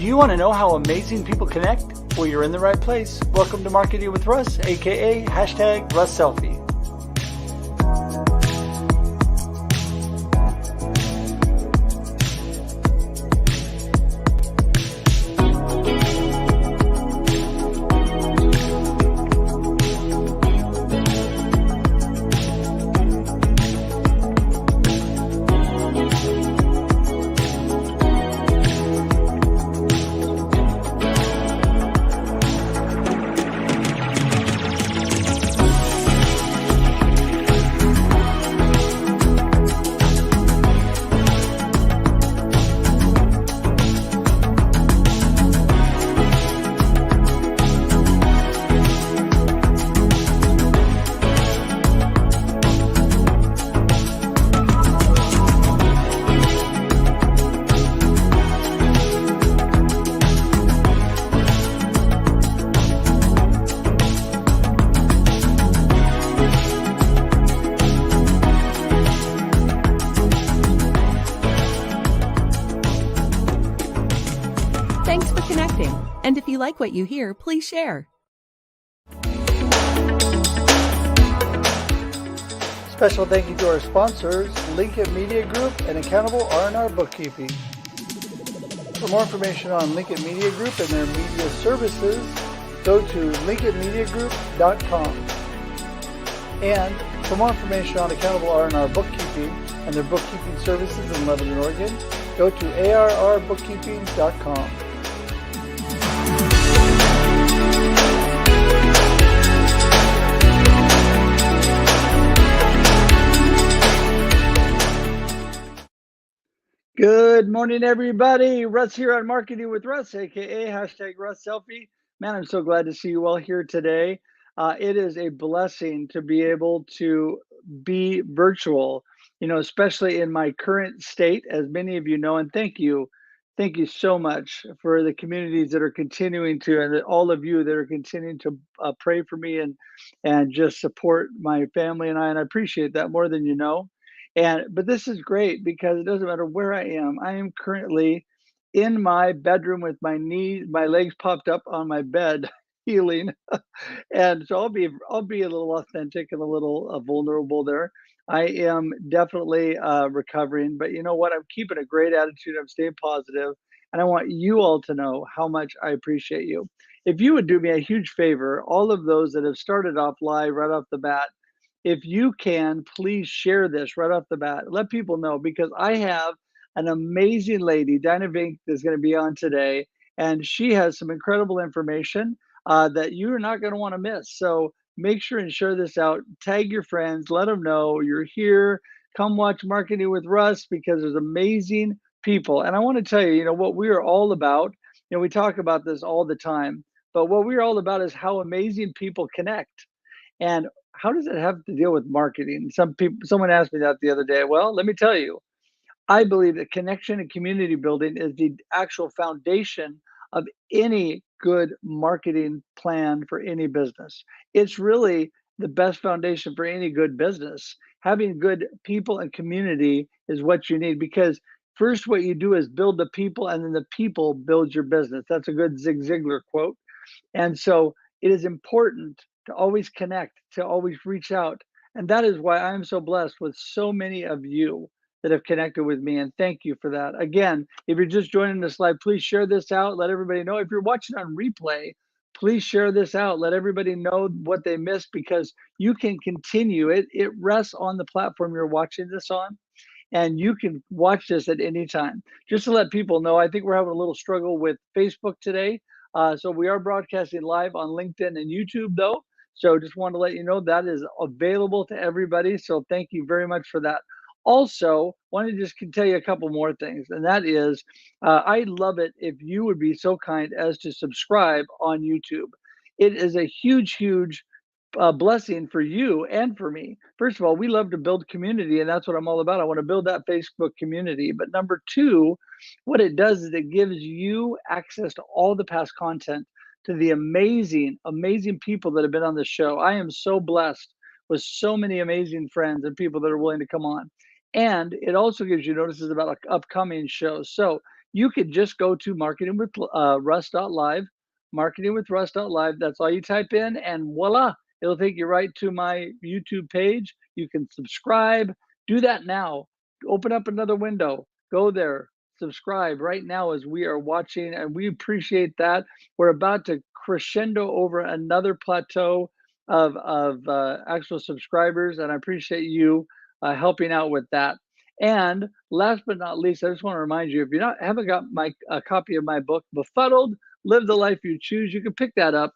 Do you want to know how amazing people connect? Well, you're in the right place. Welcome to Marketing with Russ, aka #RussSelfie. Thanks for connecting. And if you like what you hear, please share. Special thank you to our sponsors, Lincoln Media Group and Accountable R&R Bookkeeping. For more information on Lincoln Media Group and their media services, go to lincolnmediagroup.com. And for more information on Accountable R&R Bookkeeping and their bookkeeping services in Lebanon, Oregon, go to arrbookkeeping.com. Good morning, everybody. Russ here on Marketing with Russ, aka #RussSelfie. Man, I'm so glad to see you all here today. It is a blessing to be able to be virtual, especially in my current state, as many of you know, and thank you. Thank you so much for the communities that are continuing to, and all of you that are continuing to pray for me and just support my family and I appreciate that more than you know. But this is great because it doesn't matter where I am. I am currently in my bedroom with my legs popped up on my bed, healing, and so I'll be a little authentic and a little vulnerable there. I am definitely recovering, but you know what? I'm keeping a great attitude. I'm staying positive, and I want you all to know how much I appreciate you. If you would do me a huge favor, all of those that have started off live right off the bat, if you can, please share this right off the bat. Let people know because I have an amazing lady, Dyna Vink, that's going to be on today, and she has some incredible information that you're not going to want to miss. So make sure and share this out. Tag your friends, let them know you're here. Come watch Marketing with Russ because there's amazing people. And I want to tell you, what we are all about. We talk about this all the time, but what we're all about is how amazing people connect. And how does it have to deal with marketing? Someone asked me that the other day. Well, let me tell you, I believe that connection and community building is the actual foundation of any good marketing plan for any business. It's really the best foundation for any good business. Having good people and community is what you need because first, what you do is build the people, and then the people build your business. That's a good Zig Ziglar quote. And so it is important to always connect, to always reach out. And that is why I'm so blessed with so many of you that have connected with me. And thank you for that. Again, if you're just joining this live, please share this out. Let everybody know. If you're watching on replay, please share this out. Let everybody know what they missed because you can continue it. It rests on the platform you're watching this on. And you can watch this at any time. Just to let people know, I think we're having a little struggle with Facebook today. So we are broadcasting live on LinkedIn and YouTube, though. So just want to let you know that is available to everybody. So thank you very much for that. Also, want to just tell you a couple more things, and that is, I'd love it if you would be so kind as to subscribe on YouTube. It is a huge, huge blessing for you and for me. First of all, we love to build community, and that's what I'm all about. I want to build that Facebook community. But number two, what it does is it gives you access to all the past content, to the amazing, amazing people that have been on the show. I am so blessed with so many amazing friends and people that are willing to come on. And it also gives you notices about upcoming shows. So you could just go to marketing with Russ.live, marketing with Russ.live. That's all you type in, and voila, it'll take you right to my YouTube page. You can subscribe. Do that now. Open up another window. Go there. Subscribe right now as we are watching, and we appreciate that. We're about to crescendo over another plateau of actual subscribers, and I appreciate you helping out with that. And last but not least, I just want to remind you, if you haven't got a copy of my book, Befuddled, Live the Life You Choose, you can pick that up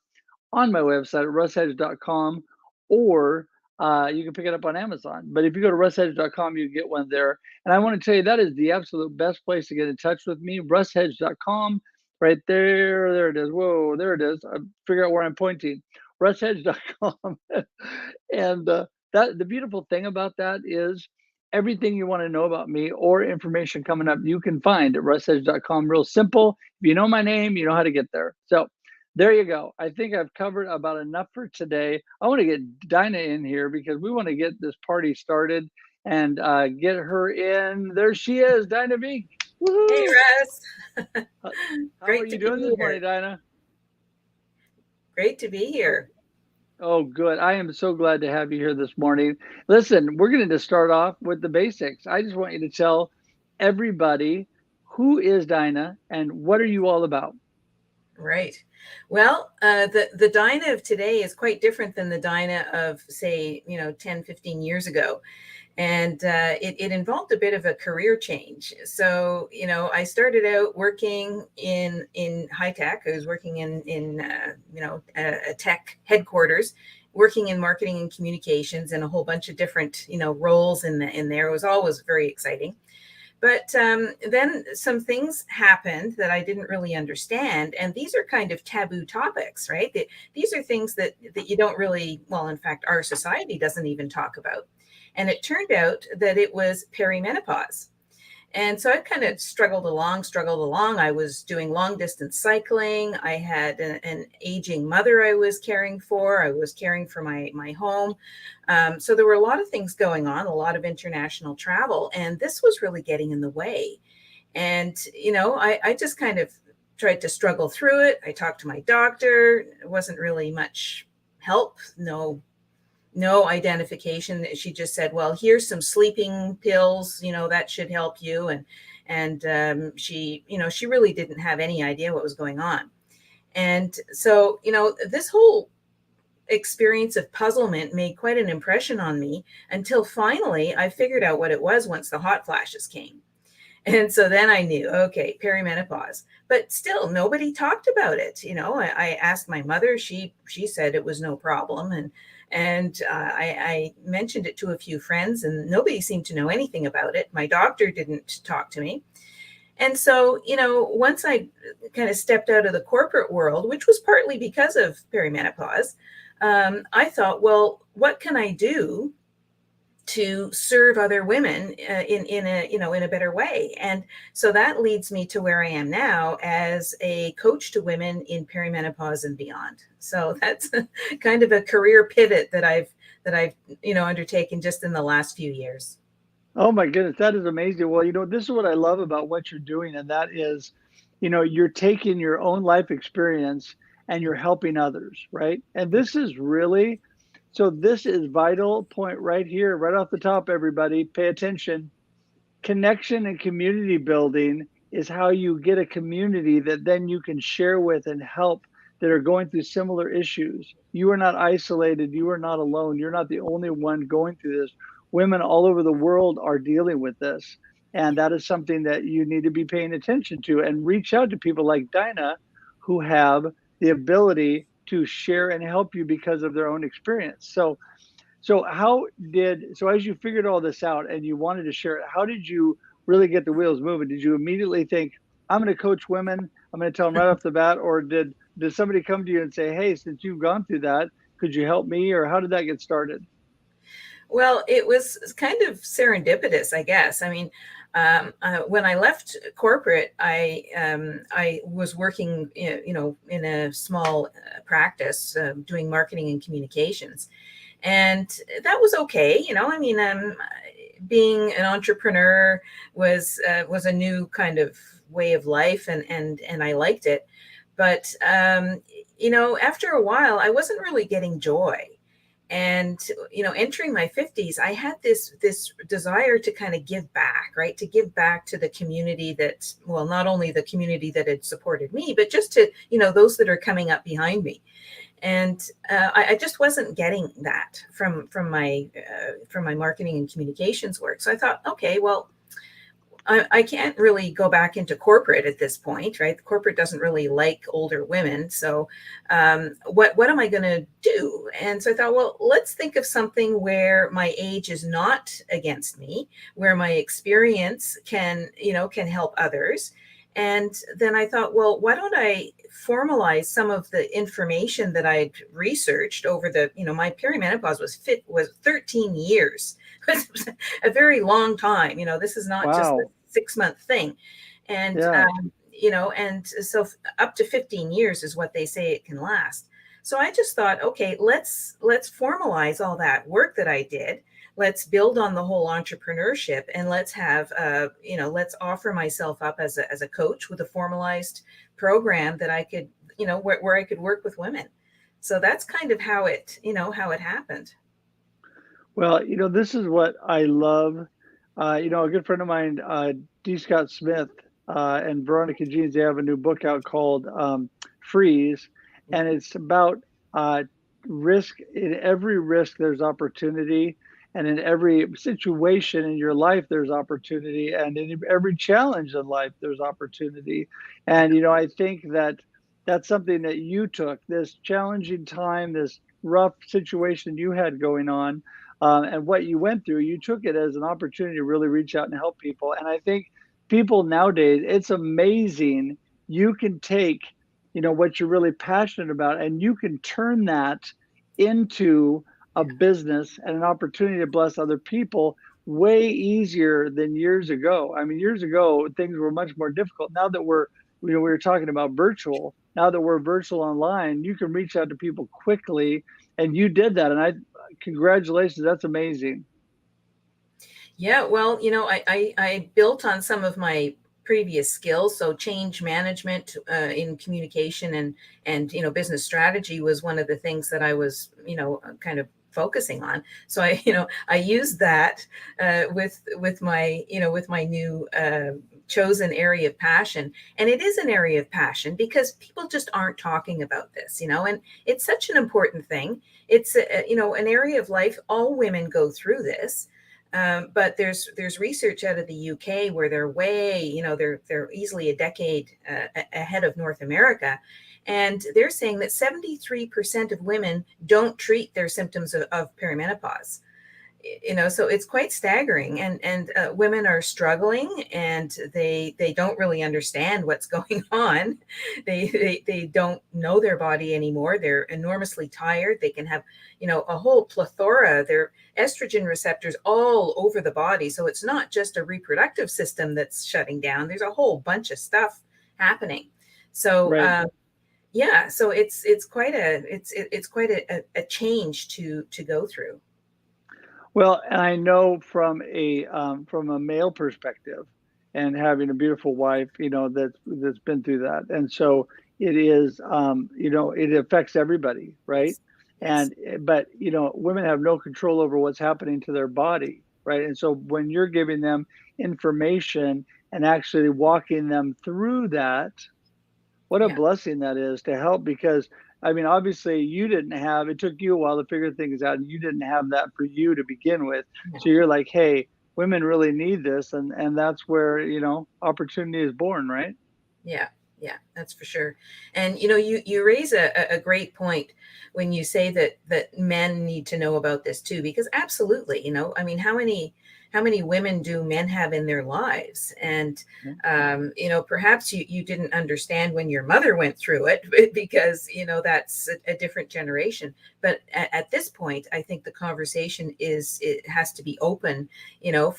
on my website at russhedge.com, or you can pick it up on Amazon. But if you go to russhedge.com, you get one there. And I want to tell you, that is the absolute best place to get in touch with me, russhedge.com. Right there. There it is. Whoa, there it is. I figure out where I'm pointing. russhedge.com. And the beautiful thing about that is everything you want to know about me or information coming up, you can find at russhedge.com. Real simple. If you know my name, you know how to get there. So there you go. I think I've covered about enough for today. I want to get Dyna in here because we want to get this party started and get her in. There she is, Dyna Vink. Woo-hoo. Hey, Russ. How are you doing this morning, Dyna? Great to be here. Oh, good. I am so glad to have you here this morning. Listen, we're going to start off with the basics. I just want you to tell everybody, who is Dyna and what are you all about? Right. Well, the Dyna of today is quite different than the Dyna of, say, 10, 15 years ago. And it involved a bit of a career change. So, I started out working in high tech. I was working in a tech headquarters, working in marketing and communications, and a whole bunch of different, roles in there. It was always very exciting. But then some things happened that I didn't really understand. And these are kind of taboo topics, right? These are things that you don't really, well, in fact, our society doesn't even talk about. And it turned out that it was perimenopause. And so I kind of struggled along. I was doing long distance cycling. I had an aging mother I was caring for. I was caring for my home. So there were a lot of things going on, a lot of international travel. And this was really getting in the way. And, I just kind of tried to struggle through it. I talked to my doctor. It wasn't really much help. No identification. She just said, well, here's some sleeping pills, that should help you. And she really didn't have any idea what was going on. And so, this whole experience of puzzlement made quite an impression on me until finally I figured out what it was once the hot flashes came. And so then I knew, okay, perimenopause, but still nobody talked about it. I asked my mother, she said it was no problem. And I mentioned it to a few friends and nobody seemed to know anything about it. My doctor didn't talk to me. And so, once I kind of stepped out of the corporate world, which was partly because of perimenopause, I thought, well, what can I do to serve other women in a better way? And so that leads me to where I am now as a coach to women in perimenopause and beyond. So that's kind of a career pivot that I've undertaken just in the last few years. Oh my goodness, that is amazing. Well, this is what I love about what you're doing, and that is, you're taking your own life experience and you're helping others, right? And this is vital point right here, right off the top, everybody, pay attention. Connection and community building is how you get a community that then you can share with and help that are going through similar issues. You are not isolated. You are not alone. You're not the only one going through this. Women all over the world are dealing with this. And that is something that you need to be paying attention to and reach out to people like Dyna who have the ability to share and help you because of their own experience. So as you figured all this out and you wanted to share it, how did you really get the wheels moving? Did you immediately think, I'm going to coach women, I'm going to tell them right off the bat? Or did somebody come to you and say, hey, since you've gone through that, could you help me? Or how did that get started? Well, it was kind of serendipitous, I guess. I mean, when I left corporate, I was working, in a small practice doing marketing and communications, and that was okay. Being an entrepreneur was a new kind of way of life, and I liked it. But after a while, I wasn't really getting joy. And entering my 50s, I had this desire to kind of give back, right? To give back to the community that, well, not only the community that had supported me, but just to those that are coming up behind me. And I just wasn't getting that from my marketing and communications work. So I thought, okay, well, I can't really go back into corporate at this point, right? The corporate doesn't really like older women. So what am I going to do? And so I thought, well, let's think of something where my age is not against me, where my experience can help others. And then I thought, well, why don't I formalize some of the information that I'd researched over my perimenopause was 13 years. It was a very long time. This is not just a Wow. 6-month thing. And, Yeah. and so up to 15 years is what they say it can last. So I just thought, okay, let's formalize all that work that I did. Let's build on the whole entrepreneurship, and let's have, let's offer myself up as a coach with a formalized program that I could, where I could work with women. So that's kind of how it happened. Well, this is what I love. A good friend of mine, D. Scott Smith, and Veronica Jeans, they have a new book out called Freeze, and it's about risk. In every risk, there's opportunity, and in every situation in your life, there's opportunity, and in every challenge in life, there's opportunity. And I think that that's something that you took this challenging time, this rough situation you had going on, and what you went through, you took it as an opportunity to really reach out and help people. And I think people nowadays, it's amazing. You can take, what you're really passionate about, and you can turn that into a business and an opportunity to bless other people way easier than years ago. I mean, years ago, things were much more difficult. Now that we were talking about virtual, now that we're virtual online, you can reach out to people quickly. And you did that. And congratulations. That's amazing. Yeah, well, I built on some of my previous skills. So change management in communication and business strategy was one of the things that I was kind of focusing on. So I used that with my with my new chosen area of passion. And it is an area of passion because people just aren't talking about this, and it's such an important thing. It's an area of life. All women go through this. But there's research out of the UK where they're way, they're easily a decade ahead of North America. And they're saying that 73% of women don't treat their symptoms of perimenopause. So it's quite staggering, and women are struggling, and they don't really understand what's going on. They don't know their body anymore. They're enormously tired. They can have a whole plethora. Their estrogen receptors all over the body, so it's not just a reproductive system that's shutting down. There's a whole bunch of stuff happening. So Right. yeah, so it's quite a change to go through. Well, and I know from a male perspective, and having a beautiful wife, that's been through that, and so it is, it affects everybody, right? Yes, yes. And but women have no control over what's happening to their body, right? And so when you're giving them information and actually walking them through that, what a Yeah. blessing that is to help, because I mean, obviously it took you a while to figure things out, and you didn't have that for you to begin with. So No. you're like, hey, women really need this, and that's where, opportunity is born, right? Yeah, yeah, that's for sure. And you raise a great point when you say that men need to know about this too, because absolutely, I mean, how many women do men have in their lives? And Yeah. perhaps you didn't understand when your mother went through it because that's a different generation. But at this point, I think the conversation it has to be open,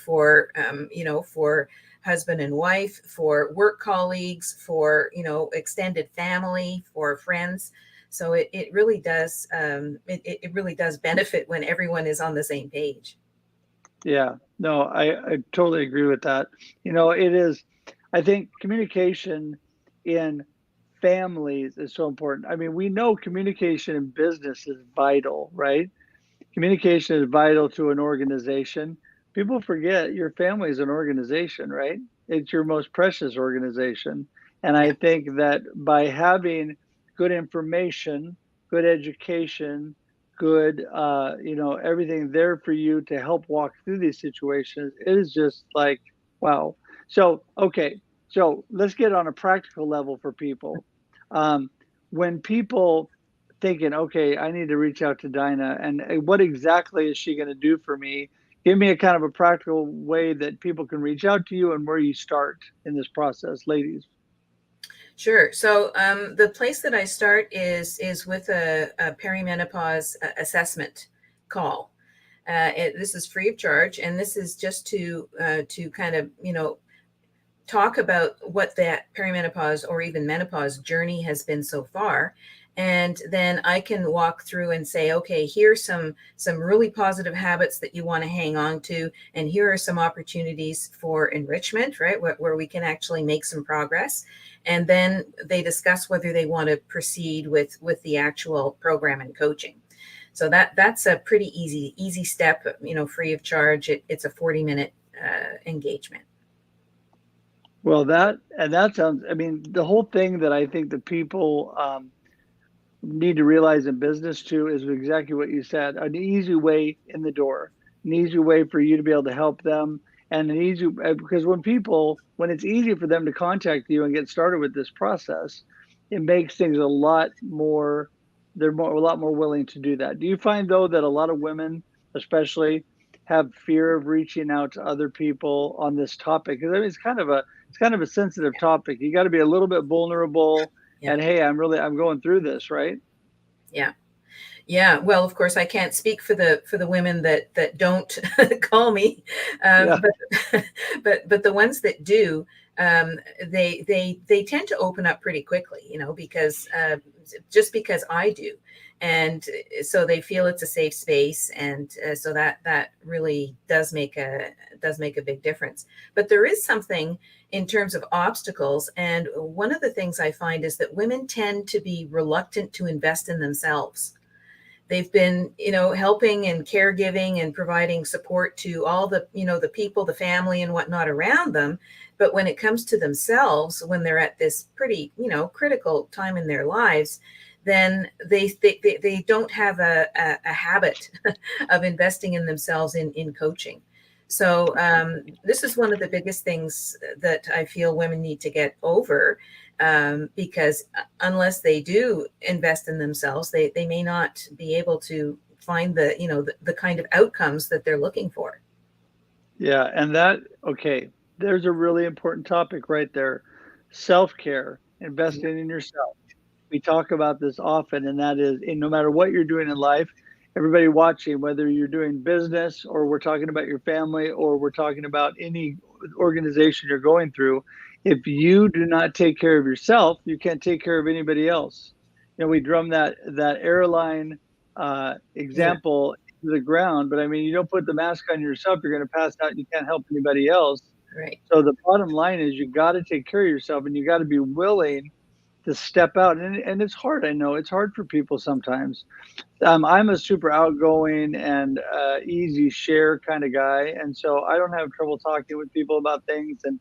for husband and wife, for work colleagues, for extended family, for friends. So it really does it really does benefit when everyone is on the same page. Yeah. No, I totally agree with that. It is. I think communication in families is so important. I mean, we know communication in business is vital, right? Communication is vital to an organization. People forget your family is an organization, right? It's your most precious organization. And Yeah. I think that by having good information, good education, good, everything there for you to help walk through these situations, it is just like, wow. So, okay. So let's get on a practical level for people. Um, when people thinking, okay, I need to reach out to Dinah, and what exactly is she going to do for me? Give me a kind of a practical way that people can reach out to you and where you start in this process, ladies. Sure. So the place that I start is with a perimenopause assessment call. This is free of charge, and this is just to kind of talk about what that perimenopause or even menopause journey has been so far. And then I can walk through and say, okay, here's some really positive habits that you want to hang on to, and here are some opportunities for enrichment, right, where we can actually make some progress. And then they discuss whether they want to proceed with the actual program and coaching. So that's a pretty easy step, free of charge. It's a 40-minute engagement. Well, that sounds. I mean, the whole thing that I think the people need to realize in business too is exactly what you said. An easy way in the door, an easy way for you to be able to help them, and an easy because when it's easy for them to contact you and get started with this process, it makes things a lot more. A lot more willing to do that. Do you find though that a lot of women, especially, have fear of reaching out to other people on this topic? Because I mean, it's kind of a sensitive topic. You got to be a little bit vulnerable. Yeah. And hey, I'm going through this, right? Yeah. Yeah, well, of course, I can't speak for the women that don't call me, Yeah. but but the ones that do, they tend to open up pretty quickly, because just because I do, and so they feel it's a safe space, and so that really does make a big difference. But there is something in terms of obstacles, and one of the things I find is that women tend to be reluctant to invest in themselves. They've been helping and caregiving and providing support to all the people, the family and whatnot around them, but when it comes to themselves, when they're at this pretty critical time in their lives, then they don't have a habit of investing in themselves in coaching. So this is one of the biggest things that I feel women need to get over, because unless they do invest in themselves, they may not be able to find the kind of outcomes that they're looking for. Yeah, and that okay, there's a really important topic right there. Self-care, investing in yourself. We talk about this often, and that is, and no matter what you're doing in life, everybody watching, whether you're doing business or we're talking about your family or we're talking about any organization you're going through, if you do not take care of yourself, you can't take care of anybody else. We drum that airline Yeah, example to the ground, but I mean, you don't put the mask on yourself, you're going to pass out and you can't help anybody else. right. So the bottom line is you got to take care of yourself and you got to be willing to step out. And it's hard. I know it's hard for people sometimes. I'm a super outgoing and easy share kind of guy. And so I don't have trouble talking with people about things and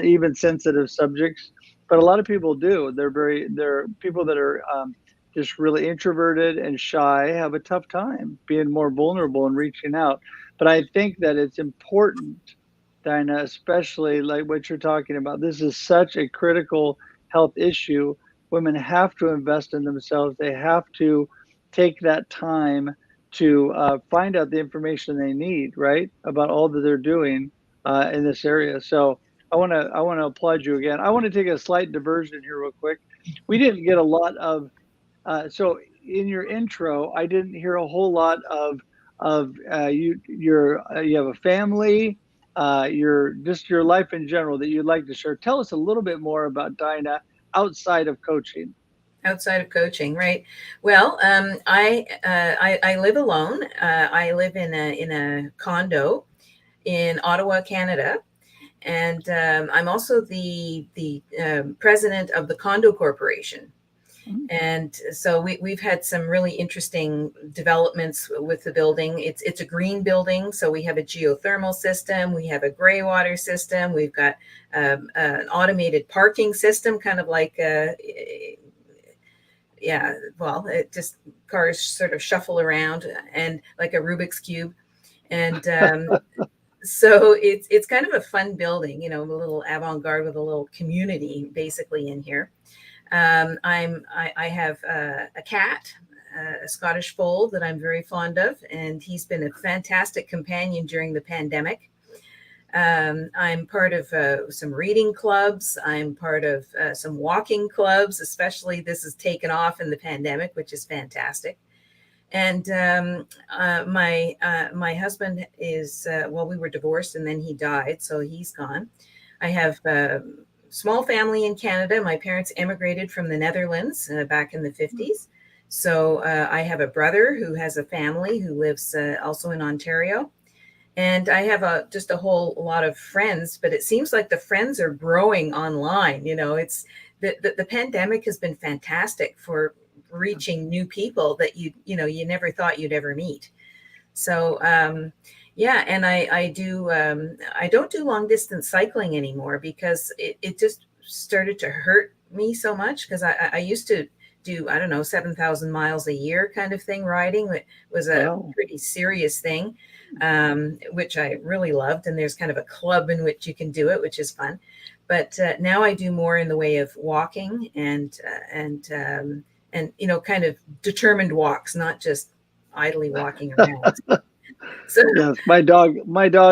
even sensitive subjects. But a lot of people do. They're people that are just really introverted and shy have a tough time being more vulnerable and reaching out. But I think that it's important, Dinah, especially like what you're talking about. This is such a critical health issue. Women have to invest in themselves. They have to take that time to find out the information they need, right, about all that they're doing in this area. So I want to applaud you again. I want to take a slight diversion here, real quick. We didn't get a lot of so in your intro, I didn't hear a whole lot of you have a family, your life in general that you'd like to share. Tell us a little bit more about Dinah outside of coaching. Outside of coaching, right? Well, I live alone. I live in a condo in Ottawa, Canada, And I'm also the president of the Condo Corporation. Mm. And so we've had some really interesting developments with the building. It's a green building, so we have a geothermal system, we have a gray water system, we've got an automated parking system, kind of like yeah, well, it just cars sort of shuffle around and like a Rubik's cube. And so it's kind of a fun building, you know, a little avant-garde with a little community basically in here. I have a cat, a Scottish fold that I'm very fond of, and he's been a fantastic companion during the pandemic. I'm part of some reading clubs. I'm part of some walking clubs, especially this has taken off in the pandemic, which is fantastic. And my husband is, well, we were divorced and then he died, so he's gone. I have small family in Canada. My parents immigrated from the Netherlands back in the 50s. So I have a brother who has a family who lives also in Ontario. And I have just a whole lot of friends, but it seems like the friends are growing online. You know, it's the pandemic has been fantastic for reaching new people that you never thought you'd ever meet. So yeah, and I don't do long distance cycling anymore because it just started to hurt me so much, because I used to do, I don't know, 7,000 miles a year kind of thing riding. It was a Wow. pretty serious thing, which I really loved. And there's kind of a club in which you can do it, which is fun. But now I do more in the way of walking and you know, kind of determined walks, not just idly walking around. So Yes, my dog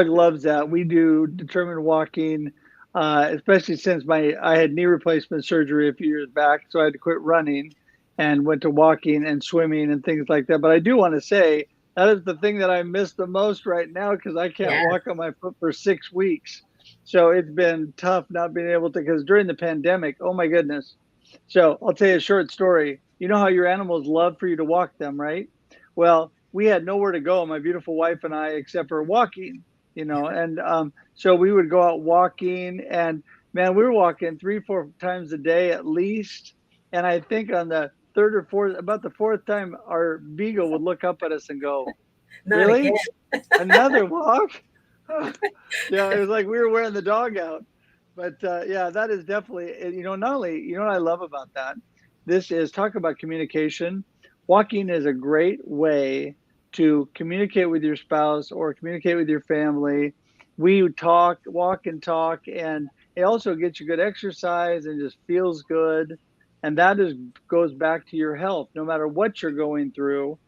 loves that. We do determined walking, especially since I had knee replacement surgery a few years back, so I had to quit running and went to walking and swimming and things like that. But I do want to say that is the thing that I miss the most right now, because I can't yeah, walk on my foot for 6 weeks. So it's been tough not being able to, because during the pandemic, oh my goodness. So I'll tell you a short story. You know how your animals love for you to walk them, right? Well, we had nowhere to go, my beautiful wife and I, except for walking, and so we would go out walking, and man, we were walking 3, 4 times a day at least. And I think on the third or fourth, about the fourth time, our beagle would look up at us and go, not again. "Really? Another walk?" Yeah, it was like we were wearing the dog out. But yeah, that is definitely, not only, what I love about that, this is talk about communication. Walking is a great way to communicate with your spouse or communicate with your family. We talk, walk and talk, and it also gets you good exercise and just feels good. And that is goes back to your health. No matter what you're going through,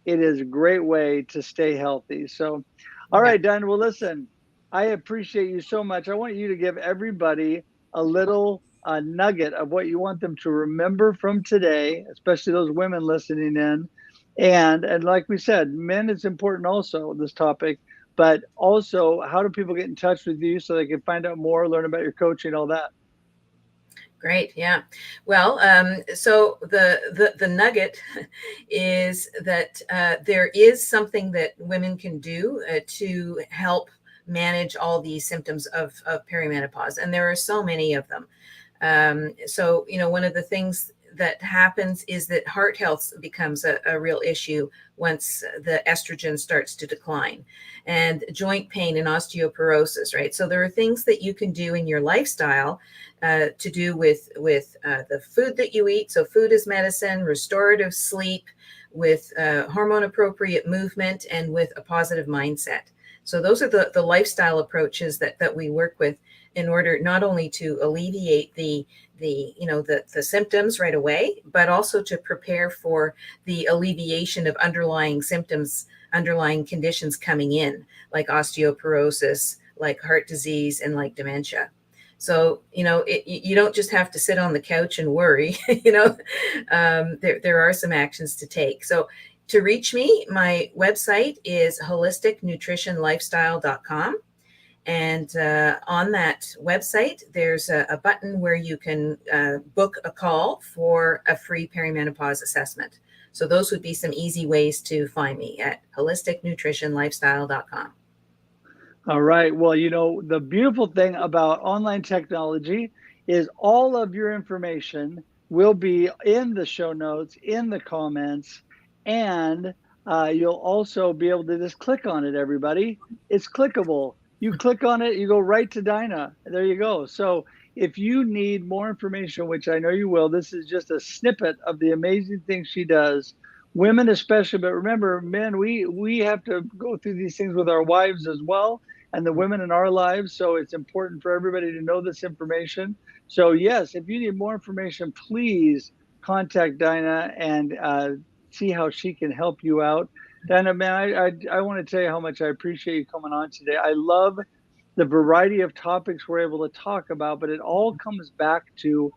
it is a great way to stay healthy. So, all Yeah. right, Don. Well, listen, I appreciate you so much. I want you to give everybody a little nugget of what you want them to remember from today, especially those women listening in. And like we said, men is important also, this topic, but also how do people get in touch with you so they can find out more, learn about your coaching, all that? Great. Yeah. Well, so the nugget is that there is something that women can do to help manage all these symptoms of perimenopause, and there are so many of them. So, you know, one of the things that happens is that heart health becomes a real issue once the estrogen starts to decline, and joint pain and osteoporosis, right? So there are things that you can do in your lifestyle to do with the food that you eat. So food is medicine, restorative sleep, with hormone appropriate movement, and with a positive mindset. So those are the lifestyle approaches that we work with in order not only to alleviate the symptoms right away, but also to prepare for the alleviation of underlying symptoms, underlying conditions coming in, like osteoporosis, like heart disease, and like dementia. So, you know, you don't just have to sit on the couch and worry, there are some actions to take. So to reach me, my website is holisticnutritionlifestyle.com. And on that website, there's a button where you can book a call for a free perimenopause assessment. So those would be some easy ways to find me at holisticnutritionlifestyle.com. All right. Well, the beautiful thing about online technology is all of your information will be in the show notes, in the comments, and you'll also be able to just click on it, everybody. It's clickable. You click on it, you go right to Dinah. There you go. So if you need more information, which I know you will, this is just a snippet of the amazing things she does. Women especially, but remember, men, we have to go through these things with our wives as well and the women in our lives. So it's important for everybody to know this information. So yes, if you need more information, please contact Dinah and see how she can help you out. Dinah, man, I want to tell you how much I appreciate you coming on today. I love the variety of topics we're able to talk about, but it all comes back to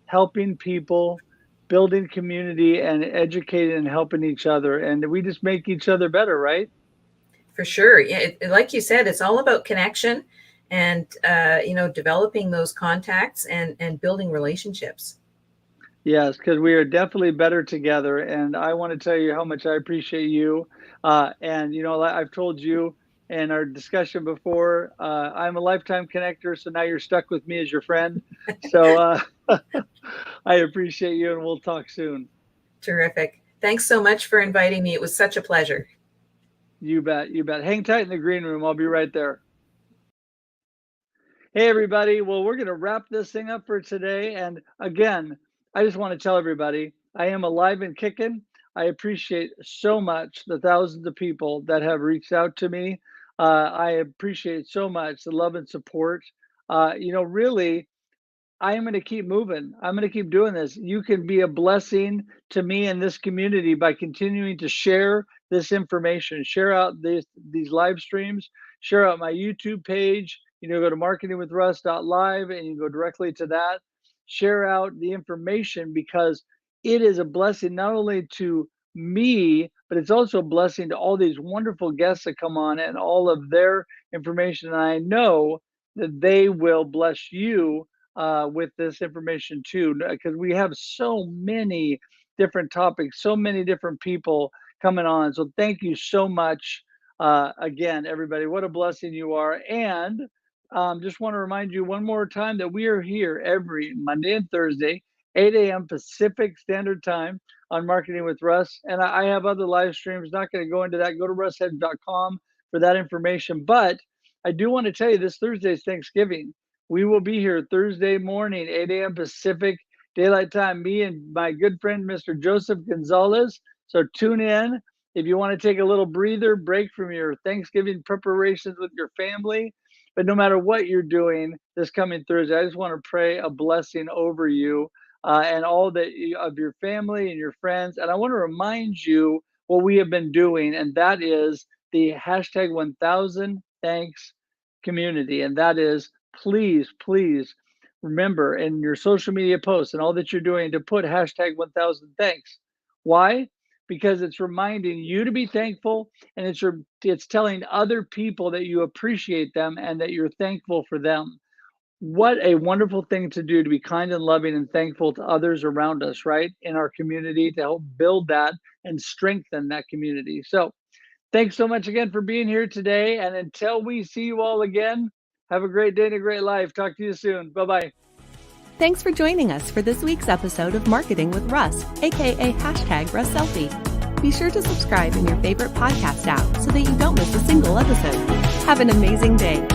helping people, building community, and educating and helping each other. And we just make each other better, right? For sure. Yeah, like you said, it's all about connection and developing those contacts and building relationships. Yes, because we are definitely better together. And I want to tell you how much I appreciate you. And I've told you in our discussion before, I'm a lifetime connector. So now you're stuck with me as your friend. So I appreciate you, and we'll talk soon. Terrific. Thanks so much for inviting me. It was such a pleasure. You bet. You bet. Hang tight in the green room. I'll be right there. Hey, everybody. Well, we're going to wrap this thing up for today. And again, I just want to tell everybody I am alive and kicking. I appreciate so much the thousands of people that have reached out to me. I appreciate so much the love and support. Really, I am going to keep moving. I'm going to keep doing this. You can be a blessing to me and this community by continuing to share this information, share out these live streams, share out my YouTube page. Go to marketingwithruss.live and you can go directly to that. Share out the information because it is a blessing not only to me, but it's also a blessing to all these wonderful guests that come on and all of their information. And I know that they will bless you with this information too, because we have so many different topics, so many different people coming on. So thank you so much again, everybody. What a blessing you are. And just want to remind you one more time that we are here every Monday and Thursday, 8 a.m. Pacific Standard Time on Marketing with Russ. And I have other live streams. Not going to go into that. Go to russhedge.com for that information. But I do want to tell you this Thursday is Thanksgiving. We will be here Thursday morning, 8 a.m. Pacific Daylight Time, me and my good friend, Mr. Joseph Gonzalez. So tune in. If you want to take a little breather, break from your Thanksgiving preparations with your family. But no matter what you're doing this coming Thursday, I just want to pray a blessing over you and all of your family and your friends. And I want to remind you what we have been doing, and that is the hashtag 1000 thanks community. And that is, please remember in your social media posts and all that you're doing to put hashtag 1000 thanks. Why? Because it's reminding you to be thankful, and it's telling other people that you appreciate them and that you're thankful for them. What a wonderful thing to do, to be kind and loving and thankful to others around us, right? In our community, to help build that and strengthen that community. So thanks so much again for being here today. And until we see you all again, have a great day and a great life. Talk to you soon. Bye-bye. Thanks for joining us for this week's episode of Marketing with Russ, aka #RussSelfie. Be sure to subscribe in your favorite podcast app so that you don't miss a single episode. Have an amazing day.